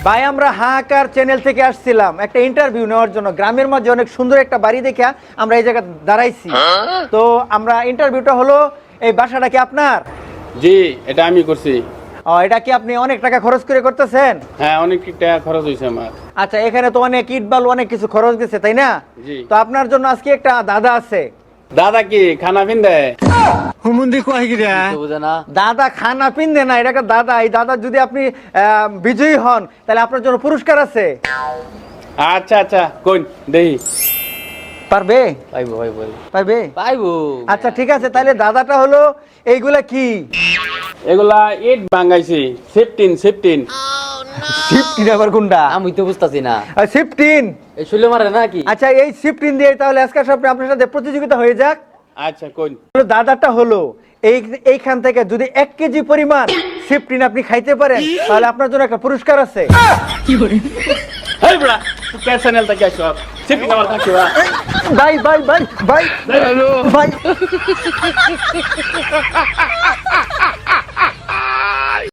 ভাই আমরা হাহাকার চ্যানেল থেকে আসছিলাম একটা ইন্টারভিউ নেওয়ার জন্য। গ্রামের মাঝে অনেক সুন্দর একটা বাড়ি দেখে আমরা এই জায়গায় দাঁড়াইছি। তো আমরা ইন্টারভিউটা হলো, এই বাসাটা কি আপনার? জি, এটা আমি করছি। ও, এটা কি আপনি অনেক টাকা খরচ করে করতেছেন? হ্যাঁ, অনেক টাকা খরচ হয়েছে আমার। আচ্ছা, এখানে তো অনেক ইট বালু অনেক কিছু খরচ গেছে, তাই না? জি। তো আপনার জন্য আজকে একটা দাদা আছে। দাদা কি খানা পিন দেয়? দাদা খানা পিন্দে না, এটা একটা দাদা। এই দাদা যদি আপনি বিজয়ী হন তাহলে আপনার জন্য পুরস্কার আছে। আচ্ছা আচ্ছা, কোন দেহি পারবে? পাইবো পাইবো পারবে? পাইবো। আচ্ছা ঠিক আছে, তাহলে দাদাটা হলো এইগুলা কি? এগুলা ইট ভাঙাইছি। 15 শিফটিন আবার কোনটা? আমি তো বুঝতাছি না। শিফটিন। এই শুলে মারে নাকি? আচ্ছা, এই শিফটিন দিয়ে তাহলে আজকে সপ্তাহে আপনার সাথে প্রতিযোগিতা হয়ে যাক। আচ্ছা, কোন দাদাটা হলো এইখান থেকে যদি 1 কেজি পরিমাণ শিফটিন আপনি খাইতে পারেন তাহলে আপনার জন্য একটা পুরস্কার আছে। হেই বড়া, তুই কে চ্যানেল থেকে আসছ? শিপিং আমার কাছে বা। ভাই ভাই ভাই ভাই ভাই